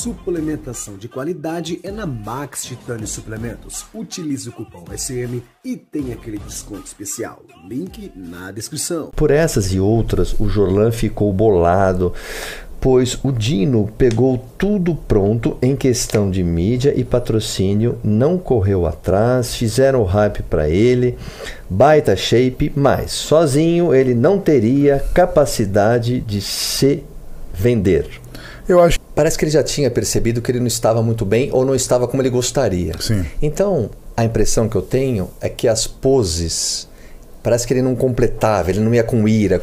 Suplementação de qualidade é na Max Titânio Suplementos. Utilize o cupom SM e tem aquele desconto especial. Link na descrição. Por essas e outras, o Jorlan ficou bolado, pois o Dino pegou tudo pronto em questão de mídia e patrocínio, não correu atrás, fizeram o hype para ele, baita shape, mas sozinho ele não teria capacidade de se vender. Eu acho. Parece que ele já tinha percebido que ele não estava muito bem ou não estava como ele gostaria. Sim. Então, a impressão que eu tenho é que as poses, parece que ele não completava, ele não ia com ira,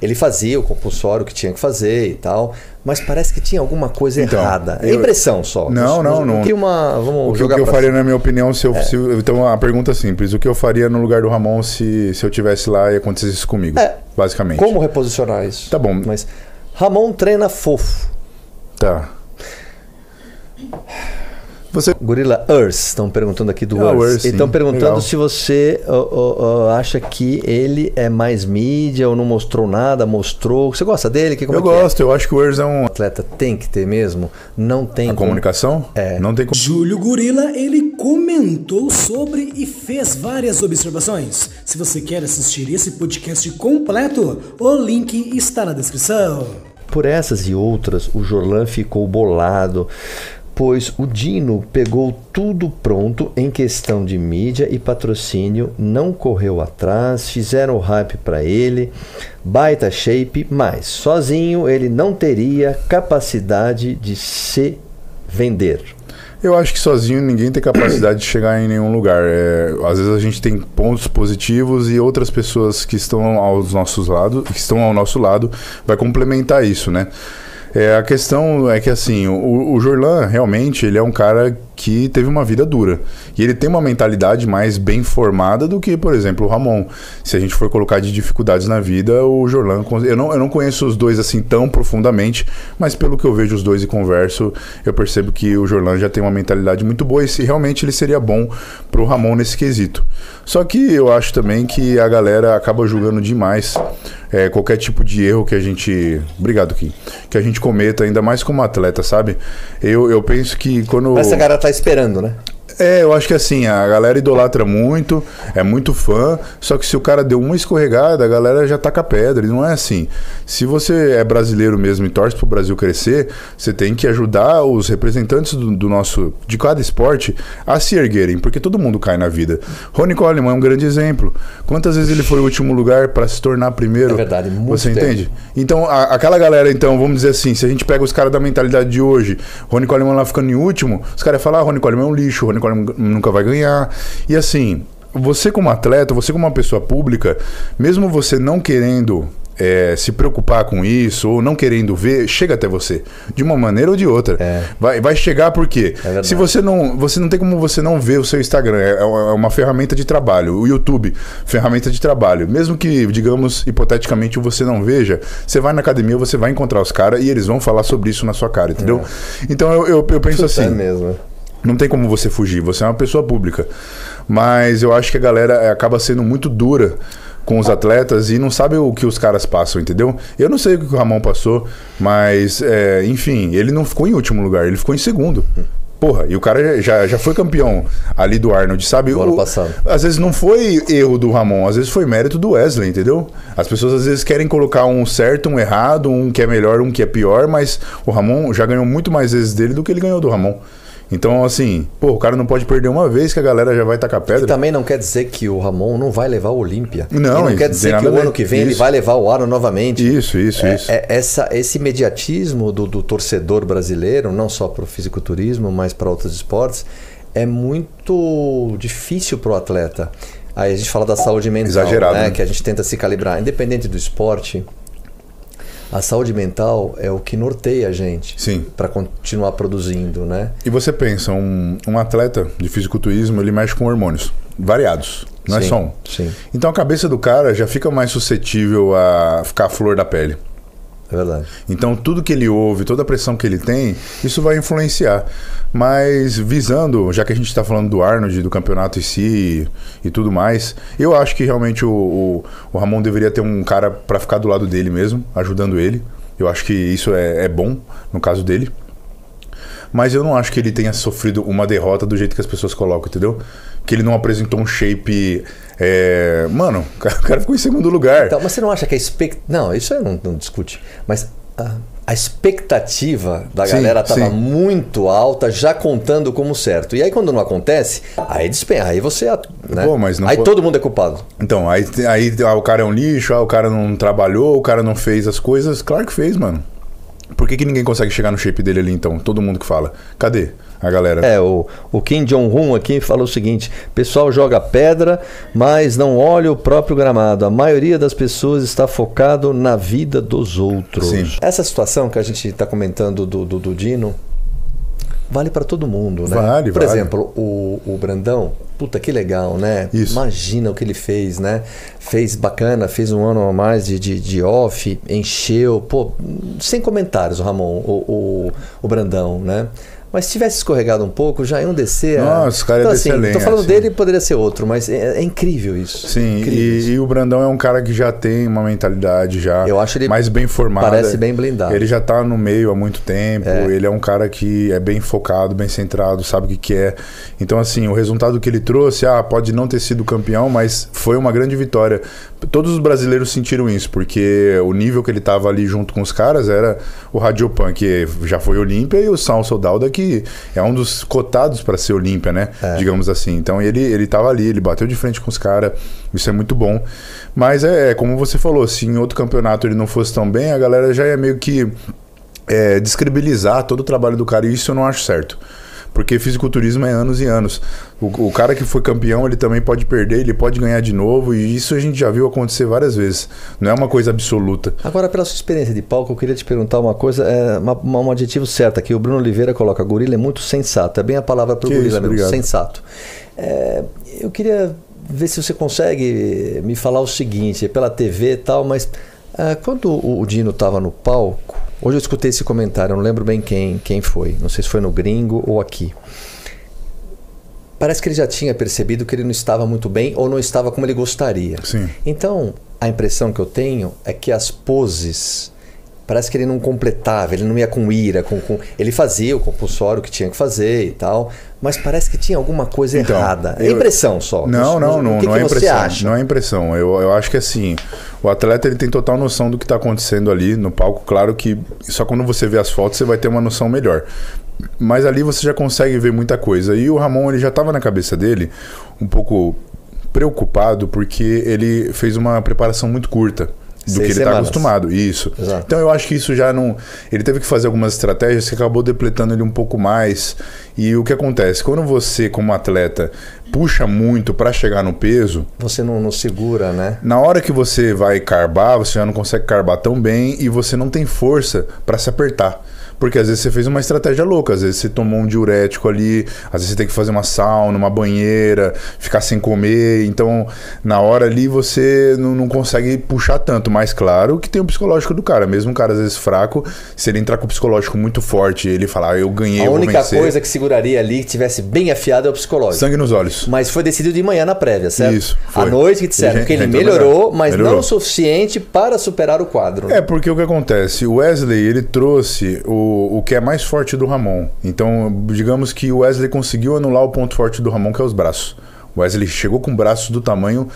ele fazia o compulsório que tinha que fazer e tal, mas parece que tinha alguma coisa errada. É impressão só. Não. Vamos o que eu faria, na minha opinião, então a pergunta é simples, o que eu faria no lugar do Ramon se eu tivesse lá e acontecesse isso comigo, basicamente. Como reposicionar isso? Tá bom. Mas Ramon treina fofo. Tá. Gorilla Earth, estão perguntando aqui do Earth. Estão perguntando legal. Se você acha que ele é mais mídia ou não mostrou nada, mostrou. Você gosta dele? Eu gosto, eu acho que o Earth é um atleta, tem que ter mesmo. Não tem. A comunicação? Não tem. Júlio Gorilla, ele comentou sobre e fez várias observações. Se você quer assistir esse podcast completo, o link está na descrição. Por essas e outras, o Jorlan ficou bolado, pois o Dino pegou tudo pronto em questão de mídia e patrocínio, não correu atrás, fizeram o hype para ele, baita shape, mas sozinho ele não teria capacidade de se vender. Eu acho que sozinho ninguém tem capacidade de chegar em nenhum lugar. Às vezes a gente tem pontos positivos e outras pessoas que estão ao nosso lado vai complementar isso, né? A questão é que assim, o Jorlan realmente ele é um cara que teve uma vida dura. E ele tem uma mentalidade mais bem formada do que, por exemplo, o Ramon. Se a gente for colocar de dificuldades na vida, o Jorlan... Eu não conheço os dois assim tão profundamente, mas pelo que eu vejo os dois e converso, eu percebo que o Jorlan já tem uma mentalidade muito boa e se realmente ele seria bom pro Ramon nesse quesito. Só que eu acho também que a galera acaba julgando demais qualquer tipo de erro que a gente... Obrigado, Kim. Que a gente cometa, ainda mais como atleta, sabe? Eu penso que quando... Essa cara tá esperando, né? Eu acho que assim, a galera idolatra muito, é muito fã, só que se o cara deu uma escorregada, a galera já taca pedra, e não é assim. Se você é brasileiro mesmo e torce pro Brasil crescer, você tem que ajudar os representantes de cada esporte a se erguerem, porque todo mundo cai na vida. Ronnie Coleman é um grande exemplo. Quantas vezes ele foi o último lugar para se tornar primeiro? É verdade, muito Você tempo. entende? Então, aquela galera, então, vamos dizer assim, se a gente pega os caras da mentalidade de hoje, Ronnie Coleman lá ficando em último, os caras falam, Ronnie Coleman é um lixo, Ronnie nunca vai ganhar. E assim, você como atleta, você como uma pessoa pública, mesmo você não querendo se preocupar com isso ou não querendo ver, chega até você de uma maneira ou de outra. Vai chegar porque se você não tem como você não ver o seu Instagram, é uma ferramenta de trabalho, o YouTube, ferramenta de trabalho, mesmo que, digamos, hipoteticamente você não veja, você vai na academia, você vai encontrar os caras e eles vão falar sobre isso na sua cara, entendeu? Então eu penso assim, é mesmo. Não tem como você fugir, você é uma pessoa pública. Mas eu acho que a galera acaba sendo muito dura com os atletas e não sabe o que os caras passam, entendeu? Eu não sei o que o Ramon passou, mas, enfim, ele não ficou em último lugar, ele ficou em segundo. Porra, e o cara já foi campeão ali do Arnold, sabe? O ano passado. Às vezes não foi erro do Ramon, às vezes foi mérito do Wesley, entendeu? As pessoas às vezes querem colocar um certo, um errado, um que é melhor, um que é pior, mas o Ramon já ganhou muito mais vezes dele do que ele ganhou do Ramon. Então, assim, o cara não pode perder uma vez que a galera já vai tacar pedra. E também não quer dizer que o Ramon não vai levar o Olímpia. Não, e não quer dizer que o ano que vem ele vai levar o Aro novamente. Isso. Esse mediatismo do torcedor brasileiro, não só para o fisiculturismo, mas para outros esportes, é muito difícil para o atleta. Aí a gente fala da saúde mental, exagerado, né? Que a gente tenta se calibrar. Independente do esporte, a saúde mental é o que norteia a gente para continuar produzindo, né? E você pensa, um atleta de fisiculturismo, ele mexe com hormônios variados, não é só um. Sim. Então a cabeça do cara já fica mais suscetível a ficar à flor da pele. É verdade. Então tudo que ele ouve, toda a pressão que ele tem, isso vai influenciar. Mas visando, já que a gente está falando do Arnold, do campeonato em si e tudo mais, eu acho que realmente o Ramon deveria ter um cara para ficar do lado dele mesmo, ajudando ele. Eu acho que isso é bom no caso dele. mas eu não acho que ele tenha sofrido uma derrota do jeito que as pessoas colocam, entendeu? Que ele não apresentou um shape... Mano, o cara ficou em segundo lugar. Então, mas você não acha que a expectativa... Não, isso aí não discute. Mas a expectativa da galera estava muito alta, já contando como certo. E aí quando não acontece, aí despenha. Aí você... Né? Pô, mas não aí todo mundo é culpado. Então, aí o cara é um lixo, o cara não trabalhou, o cara não fez as coisas. Claro que fez, mano. Por que ninguém consegue chegar no shape dele ali, então? Todo mundo que fala. Cadê a galera? O Kim Jong-un aqui falou o seguinte: pessoal joga pedra, mas não olha o próprio gramado. A maioria das pessoas está focado na vida dos outros. Sim. Essa situação que a gente está comentando do Dino vale para todo mundo, né? Vale. Por exemplo, o Brandão, puta que legal, né? Isso. Imagina o que ele fez, né? Fez bacana, fez um ano a mais de off, encheu, pô, sem comentários o Ramon, o Brandão, né? Mas se tivesse escorregado um pouco, já iam descer. Nossa, o cara então, é desse além. Tô falando dele, poderia ser outro, mas é incrível isso. Sim, incrível e o Brandão é um cara que já tem uma mentalidade já eu acho ele mais bem formada. Parece bem blindado. Ele já tá no meio há muito tempo, ele é um cara que é bem focado, bem centrado, sabe o que quer. Então, assim, o resultado que ele trouxe, pode não ter sido campeão, mas foi uma grande vitória. Todos os brasileiros sentiram isso, porque o nível que ele tava ali junto com os caras era o Radiopan, que já foi Olímpia, e o Samson Dauda, que é um dos cotados para ser Olímpia, né? Digamos assim. Então ele tava ali, ele bateu de frente com os caras, isso é muito bom. Mas como você falou, se em outro campeonato ele não fosse tão bem, a galera já ia meio que descredibilizar todo o trabalho do cara, e isso eu não acho certo. Porque fisiculturismo é anos e anos. O cara que foi campeão, ele também pode perder, ele pode ganhar de novo, e isso a gente já viu acontecer várias vezes. Não é uma coisa absoluta. Agora, pela sua experiência de palco, eu queria te perguntar uma coisa, um adjetivo certo aqui. O Bruno Oliveira coloca: gorila é muito sensato. É bem a palavra para o gorila mesmo, sensato. Eu queria ver se você consegue me falar o seguinte, pela TV e tal, mas quando o Dino estava no palco, hoje eu escutei esse comentário, eu não lembro bem quem foi, não sei se foi no Gringo ou aqui. Parece que ele já tinha percebido que ele não estava muito bem ou não estava como ele gostaria. Sim. Então, a impressão que eu tenho é que as poses, parece que ele não completava, ele não ia com ira, ele fazia o compulsório que tinha que fazer e tal, mas parece que tinha alguma coisa errada. É impressão só. Não é impressão. Você acha? Não é impressão. Eu acho que assim, o atleta ele tem total noção do que está acontecendo ali no palco. Claro que só quando você vê as fotos você vai ter uma noção melhor. Mas ali você já consegue ver muita coisa. E o Ramon, ele já estava na cabeça dele um pouco preocupado, porque ele fez uma preparação muito curta do que ele está acostumado. Isso. Exato. Então eu acho que isso já não... Ele teve que fazer algumas estratégias que acabou depletando ele um pouco mais. E o que acontece? Quando você, como atleta, puxa muito para chegar no peso... Você não segura, né? Na hora que você vai carbar, você já não consegue carbar tão bem e você não tem força para se apertar. Porque às vezes você fez uma estratégia louca, às vezes você tomou um diurético ali, às vezes você tem que fazer uma sauna, uma banheira, ficar sem comer. Então, na hora ali você não consegue puxar tanto. Mas claro que tem o psicológico do cara. Mesmo um cara às vezes fraco, se ele entrar com o psicológico muito forte, ele falar, eu ganhei, eu vou vencer. A única coisa que seguraria ali, que tivesse bem afiado, é o psicológico. Sangue nos olhos. Mas foi decidido de manhã na prévia, certo? Isso, foi. À noite que disseram que ele melhorou, mas não o suficiente para superar o quadro. É, porque o que acontece? O Wesley, ele trouxe o que é mais forte do Ramon. Então, digamos que o Wesley conseguiu anular o ponto forte do Ramon, que é os braços. O Wesley chegou com braços do tamanho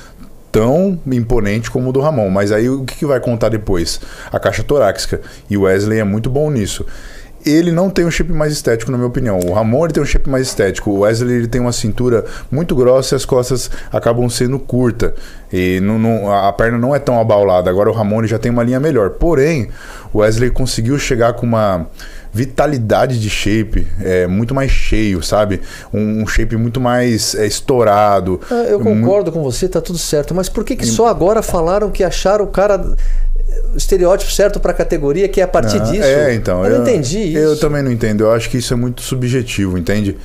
tão imponente como o do Ramon. Mas aí o que vai contar depois? A caixa torácica. E o Wesley é muito bom nisso. Ele não tem um shape mais estético, na minha opinião. O Ramon, ele tem um shape mais estético. O Wesley, ele tem uma cintura muito grossa e as costas acabam sendo curtas. E a perna não é tão abaulada. Agora o Ramon, ele já tem uma linha melhor. Porém, o Wesley conseguiu chegar com uma vitalidade de shape muito mais cheio, sabe? Um shape muito mais estourado. Eu concordo com você, tá tudo certo. Mas por que só agora falaram que acharam o cara... o estereótipo certo para a categoria, que é a partir disso? Então, eu não entendi isso. Eu também não entendo. Eu acho que isso é muito subjetivo, entende?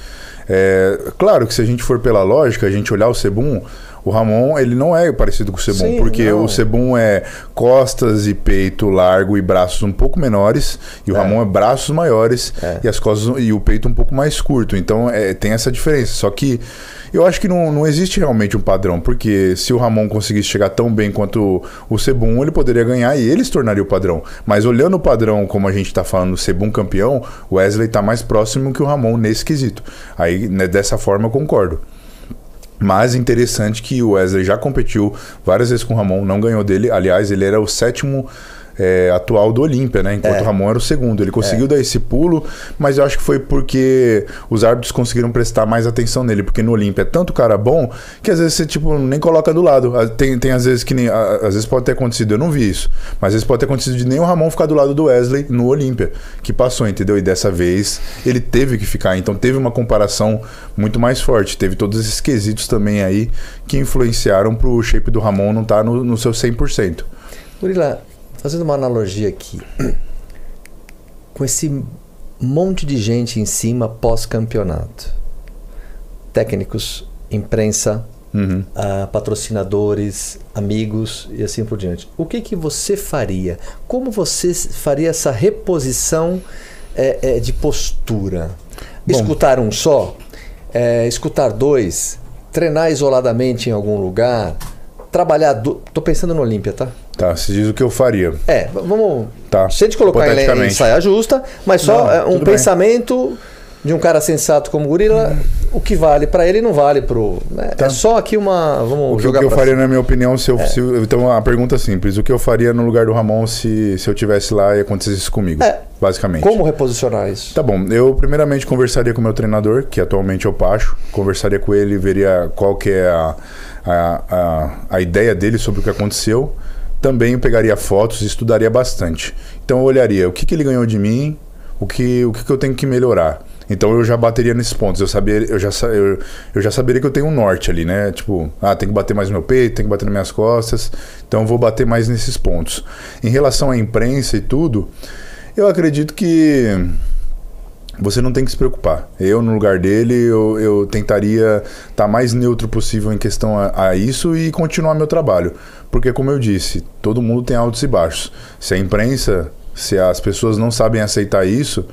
Claro que se a gente for pela lógica, a gente olhar o Sebum O Ramon, ele não é parecido com o Sebum, Sim, porque não. o Sebum é costas e peito largo e braços um pouco menores, e o Ramon é braços maiores e as costas e o peito um pouco mais curto. Então tem essa diferença. Só que eu acho que não existe realmente um padrão, porque se o Ramon conseguisse chegar tão bem quanto o Sebum, ele poderia ganhar e ele se tornaria o padrão. Mas olhando o padrão, como a gente está falando, o Sebum campeão, o Wesley está mais próximo que o Ramon nesse quesito. Aí, né, dessa forma, eu concordo. Mas interessante que o Wesley já competiu várias vezes com o Ramon, não ganhou dele. Aliás, ele era o 7º atual do Olímpia, né? Enquanto o Ramon era o 2º. Ele conseguiu dar esse pulo, mas eu acho que foi porque os árbitros conseguiram prestar mais atenção nele, porque no Olímpia é tanto cara bom que às vezes você tipo, nem coloca do lado. Tem às vezes que nem. Às vezes pode ter acontecido, eu não vi isso, mas às vezes pode ter acontecido de nem o Ramon ficar do lado do Wesley no Olímpia, que passou, entendeu? E dessa vez ele teve que ficar. Então teve uma comparação muito mais forte. Teve todos esses quesitos também aí que influenciaram pro shape do Ramon não estar no seu 100%. Murilo, fazendo uma analogia aqui, com esse monte de gente em cima pós-campeonato, técnicos, imprensa, patrocinadores, amigos e assim por diante, o que você faria? Como você faria essa reposição de postura? Bom, escutar um só? Escutar dois? Treinar isoladamente em algum lugar? Trabalhar... Tô pensando no Olímpia, tá? Tá, se diz o que eu faria. Vamos... Tá. Se a gente colocar em saia justa, mas só um pensamento de um cara sensato como o Gorila, o que vale pra ele não vale pro... É só aqui uma... Vamos jogar o que eu faria, na minha opinião, então a pergunta é simples. O que eu faria no lugar do Ramon se eu tivesse lá e acontecesse isso comigo? Basicamente. Como reposicionar isso? Tá bom. Eu primeiramente conversaria com o meu treinador, que atualmente é o Pacho. Conversaria com ele e veria qual que é a ideia dele sobre o que aconteceu. Também eu pegaria fotos e estudaria bastante. Então eu olharia o que ele ganhou de mim, o que eu tenho que melhorar. Então eu já bateria nesses pontos. Eu já saberia que eu tenho um norte ali, né? Tipo, tem que bater mais no meu peito, tem que bater nas minhas costas. Então eu vou bater mais nesses pontos. Em relação à imprensa e tudo, eu acredito que você não tem que se preocupar. Eu, no lugar dele, eu tentaria estar mais neutro possível em questão a isso e continuar meu trabalho. Porque, como eu disse, todo mundo tem altos e baixos. Se a imprensa, se as pessoas não sabem aceitar isso,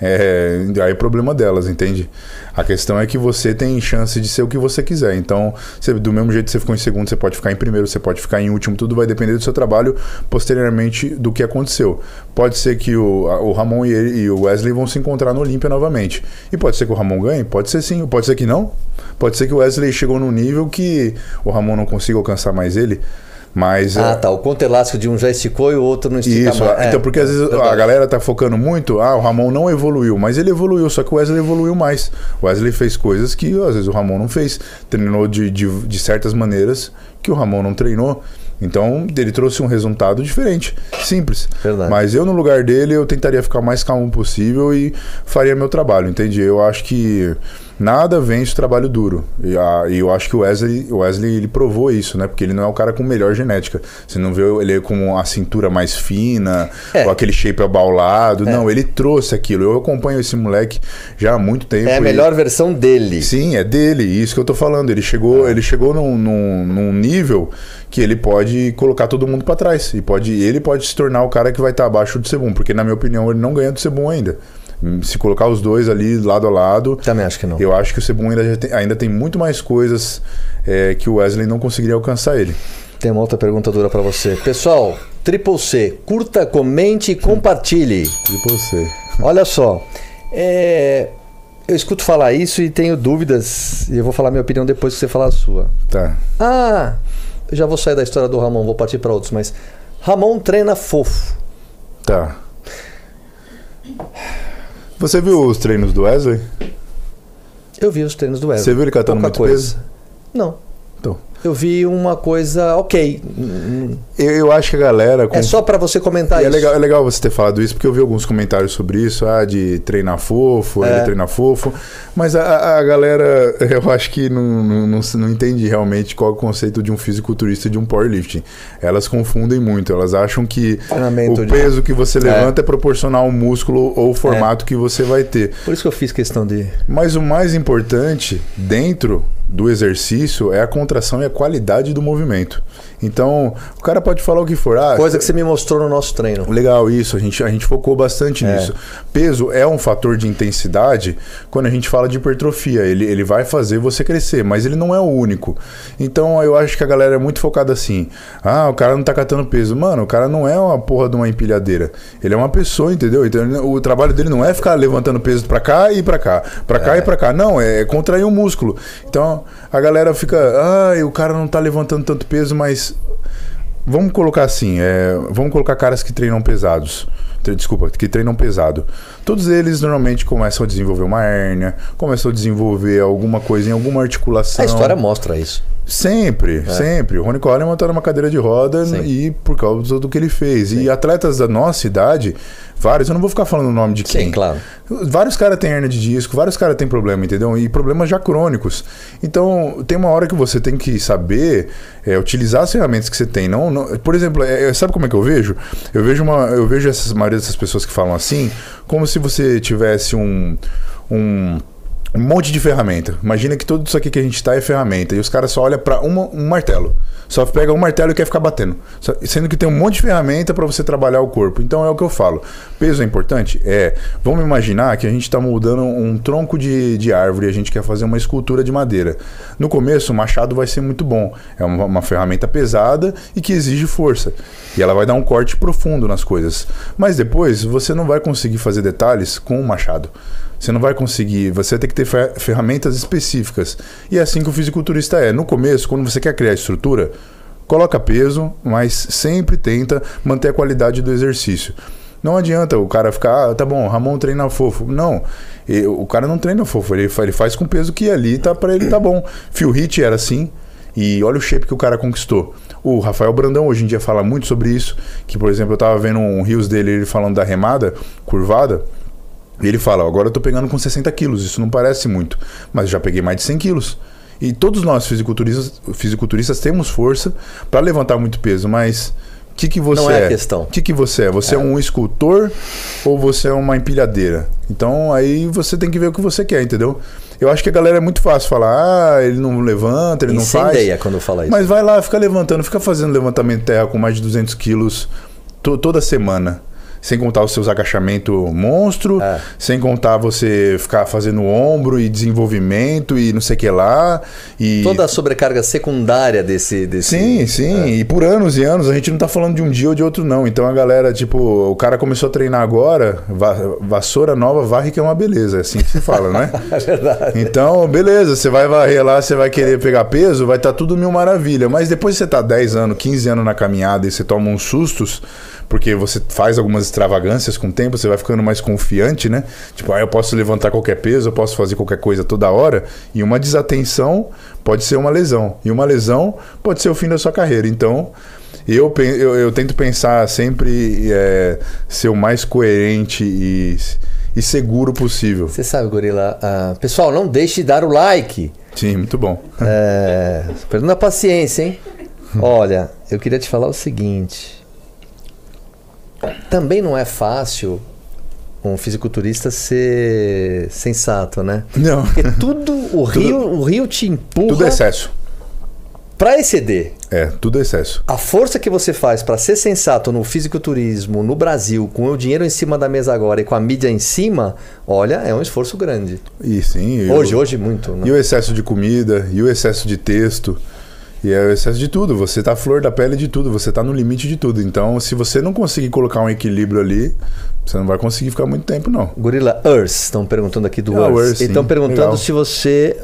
aí é problema delas, entende? A questão é que você tem chance de ser o que você quiser. Então, do mesmo jeito que você ficou em segundo, você pode ficar em primeiro, você pode ficar em último. Tudo vai depender do seu trabalho posteriormente do que aconteceu. Pode ser que o Ramon e o Wesley vão se encontrar no Olímpia novamente. E pode ser que o Ramon ganhe? Pode ser sim. Pode ser que não. Pode ser que o Wesley chegou num nível que o Ramon não consiga alcançar mais ele. Mas, o ponto elástico de um já esticou e o outro não estica isso, mais. Então, porque às vezes a galera tá focando muito, o Ramon não evoluiu, mas ele evoluiu, só que o Wesley evoluiu mais. O Wesley fez coisas que às vezes o Ramon não fez, treinou de certas maneiras que o Ramon não treinou. Então, ele trouxe um resultado diferente, simples. Verdade. Mas eu, no lugar dele, eu tentaria ficar o mais calmo possível e faria meu trabalho, entende? Eu acho que nada vence o trabalho duro. E eu acho que o Wesley ele provou isso, né? Porque ele não é o cara com melhor genética. Você não vê ele com a cintura mais fina, ou aquele shape abaulado. Não, ele trouxe aquilo. Eu acompanho esse moleque já há muito tempo. É a melhor versão dele. Sim, é dele. Isso que eu tô falando. Ele chegou num nível que ele pode colocar todo mundo para trás. E ele pode se tornar o cara que vai estar abaixo do Sebum. Porque, na minha opinião, ele não ganha do Sebum ainda. Se colocar os dois ali lado a lado, também acho que não. Eu acho que o Sebum ainda tem muito mais coisas que o Wesley não conseguiria alcançar ele. Tem uma outra pergunta dura para você. Pessoal, Triple C, curta, comente e compartilhe. Triple C. Olha só, eu escuto falar isso e tenho dúvidas, e eu vou falar minha opinião depois que você falar a sua. Tá. Eu já vou sair da história do Ramon, vou partir para outros, mas Ramon treina fofo. Tá. Você viu os treinos do Wesley? Eu vi os treinos do Wesley. Você viu ele catando muito peso? Não. Então. Eu vi uma coisa ok. Eu acho que a galera... É só pra você comentar isso. É legal você ter falado isso, porque eu vi alguns comentários sobre isso, de treinar fofo, ele treina fofo. Mas a galera, eu acho que não entende realmente qual é o conceito de um fisiculturista e de um powerlifting. Elas confundem muito, elas acham que o peso que você levanta é proporcional ao músculo ou o formato que você vai ter. Por isso que eu fiz questão de... Mas o mais importante, dentro do exercício é a contração e a qualidade do movimento. Então, o cara pode falar o que for. Coisa que você me mostrou no nosso treino. Legal, isso. A gente focou bastante nisso. Peso é um fator de intensidade quando a gente fala de hipertrofia. Ele vai fazer você crescer, mas ele não é o único. Então, eu acho que a galera é muito focada assim. O cara não tá catando peso. Mano, o cara não é uma porra de uma empilhadeira. Ele é uma pessoa, entendeu? Então, o trabalho dele não é ficar levantando peso pra cá e pra cá. Pra cá e pra cá. Não, é contrair o músculo. Então, a galera fica... o cara não tá levantando tanto peso, mas... Vamos colocar assim, vamos colocar caras que treinam pesados. Desculpa, que treinam pesado. Todos eles normalmente começam a desenvolver uma hérnia, começam a desenvolver alguma coisa em alguma articulação. A história mostra isso. Sempre. O Ronnie Coleman tá numa cadeira de roda e por causa do que ele fez. Sim. E atletas da nossa idade, vários, eu não vou ficar falando o nome de quem. Sim, claro. Vários caras têm hernia de disco, vários caras têm problema, entendeu? E problemas já crônicos. Então, tem uma hora que você tem que saber utilizar as ferramentas que você tem. Não, por exemplo, sabe como é que eu vejo? Eu vejo a maioria dessas pessoas que falam assim, como se você tivesse um monte de ferramenta. Imagina que tudo isso aqui que a gente tá é ferramenta. E os caras só olham pra um martelo. Só pega um martelo e quer ficar batendo. Sendo que tem um monte de ferramenta para você trabalhar o corpo. Então é o que eu falo. Peso é importante? Vamos imaginar que a gente tá moldando um tronco de árvore e a gente quer fazer uma escultura de madeira. No começo, o machado vai ser muito bom. É uma ferramenta pesada e que exige força. E ela vai dar um corte profundo nas coisas. Mas depois, você não vai conseguir fazer detalhes com o machado. Você não vai conseguir, você vai ter que ter ferramentas específicas. E é assim que o fisiculturista é. No começo, quando você quer criar estrutura, coloca peso, mas sempre tenta manter a qualidade do exercício. Não adianta o cara ficar, tá bom, Ramon treina fofo. Não, o cara não treina fofo, ele faz com peso que ali tá para ele tá bom. Phil Heath era assim, e olha o shape que o cara conquistou. O Rafael Brandão hoje em dia fala muito sobre isso, que por exemplo, eu tava vendo um reels dele, ele falando da remada curvada, e ele fala, agora eu tô pegando com 60 quilos, isso não parece muito, mas já peguei mais de 100 quilos. E todos nós fisiculturistas temos força para levantar muito peso, mas o que você não é a questão. O que você é? Você é um escultor ou você é uma empilhadeira? Então aí você tem que ver o que você quer, entendeu? Eu acho que a galera é muito fácil falar, ele não levanta, ele não faz. Incendeia quando fala isso. Mas vai lá, fica levantando, fica fazendo levantamento de terra com mais de 200 quilos toda semana. Sem contar os seus agachamentos monstro, sem contar você ficar fazendo ombro e desenvolvimento e não sei o que lá. E... toda a sobrecarga secundária desse... Sim. E por anos e anos, a gente não tá falando de um dia ou de outro não. Então a galera, tipo, o cara começou a treinar agora, vassoura nova, varre que é uma beleza. É assim que se fala, não é? É verdade. Então, beleza, você vai varrer lá, você vai querer pegar peso, vai estar tudo mil maravilha. Mas depois você tá 10 anos, 15 anos na caminhada e você toma uns sustos... Porque você faz algumas extravagâncias com o tempo, você vai ficando mais confiante, né? Tipo, eu posso levantar qualquer peso, eu posso fazer qualquer coisa toda hora. E uma desatenção pode ser uma lesão. E uma lesão pode ser o fim da sua carreira. Então, eu tento pensar sempre ser o mais coerente e seguro possível. Você sabe, Gorila, pessoal, não deixe de dar o like. Sim, muito bom. Perdendo a paciência, hein? Olha, eu queria te falar o seguinte... Também não é fácil um fisiculturista ser sensato, né? Não. Porque o rio te empurra... Tudo é excesso. Para exceder. Tudo é excesso. A força que você faz para ser sensato no fisiculturismo, no Brasil, com o dinheiro em cima da mesa agora e com a mídia em cima, olha, é um esforço grande. E sim. Hoje muito. Né? E o excesso de comida, e o excesso de texto... E é o excesso de tudo, você tá à flor da pele de tudo, você tá no limite de tudo. Então, se você não conseguir colocar um equilíbrio ali, você não vai conseguir ficar muito tempo, não. Gorila Earth, estão perguntando aqui do Earth. Estão perguntando legal. Se você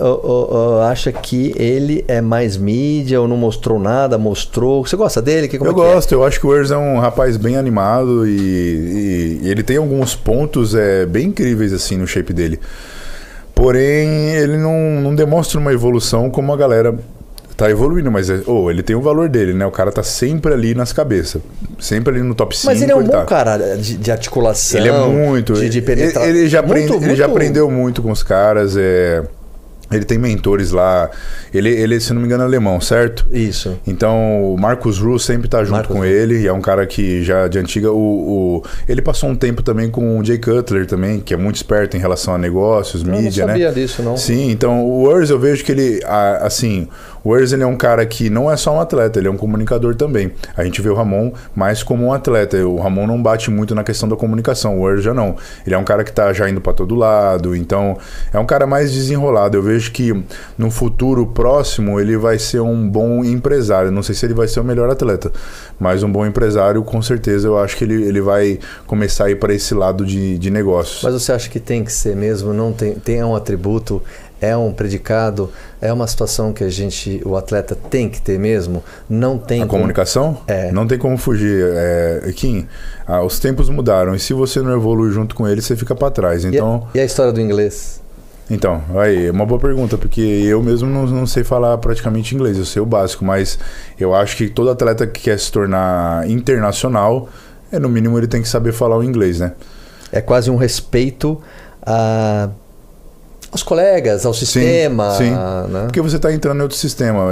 acha que ele é mais mídia ou não mostrou nada, mostrou. Você gosta dele? Eu gosto, eu acho que o Earth é um rapaz bem animado e ele tem alguns pontos bem incríveis assim no shape dele. Porém, ele não demonstra uma evolução como a galera... Tá evoluindo, mas ele tem o valor dele, né? O cara tá sempre ali nas cabeças. Sempre ali no top 5. Mas ele é um bom cara de articulação. Ele é muito. De penetrar. Ele já aprendeu muito com os caras. Ele tem mentores lá. Ele, se não me engano, é alemão, certo? Isso. Então, o Marcus Rule sempre tá junto com ele. E é um cara que já de antiga... Ele passou um tempo também com o Jay Cutler também, que é muito esperto em relação a negócios, mídia, né? Eu não sabia disso, não. Sim, então o Urs, eu vejo que ele... Assim, o Urs, ele é um cara que não é só um atleta, ele é um comunicador também. A gente vê o Ramon mais como um atleta. O Ramon não bate muito na questão da comunicação, o Urs já não. Ele é um cara que tá já indo pra todo lado, então é um cara mais desenrolado. Eu vejo que no futuro próximo ele vai ser um bom empresário. Não sei se ele vai ser o melhor atleta, mas um bom empresário, com certeza, eu acho que ele vai começar a ir para esse lado de negócios. Mas você acha que tem que ser mesmo? Não tem um atributo, é um predicado, é uma situação que o atleta tem que ter mesmo? Não tem a comunicação? Não tem como fugir. Kim, os tempos mudaram e se você não evolui junto com ele, você fica para trás. Então... E a história do inglês? Então, aí, é uma boa pergunta, porque eu mesmo não sei falar praticamente inglês, eu sei o básico, mas eu acho que todo atleta que quer se tornar internacional, no mínimo ele tem que saber falar o inglês, né? É quase um respeito aos colegas, ao sistema. Sim, né? Porque você está entrando em outro sistema.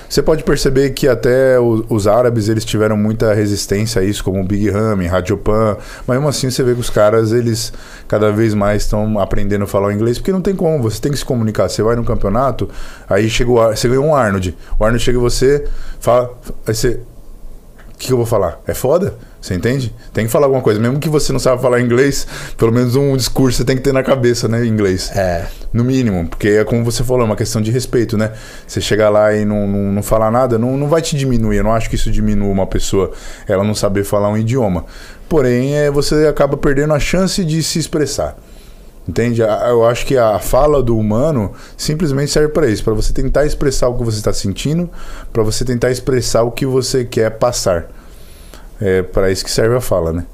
Você pode perceber que até os árabes eles tiveram muita resistência a isso, como o Big Ramy, Radiopan, mas mesmo assim você vê que os caras eles cada vez mais estão aprendendo a falar o inglês, porque não tem como, você tem que se comunicar. Você vai num campeonato, aí você ganhou um Arnold, o Arnold chega em você, fala, aí você... O que eu vou falar? É foda? Você entende? Tem que falar alguma coisa. Mesmo que você não saiba falar inglês, pelo menos um discurso você tem que ter na cabeça, né? Em inglês. No mínimo. Porque é como você falou, é uma questão de respeito, né? Você chegar lá e não falar nada, não vai te diminuir. Eu não acho que isso diminua uma pessoa, ela não saber falar um idioma. Porém, você acaba perdendo a chance de se expressar. Entende? Eu acho que a fala do humano simplesmente serve para isso, para você tentar expressar o que você está sentindo, para você tentar expressar o que você quer passar. É para isso que serve a fala, né?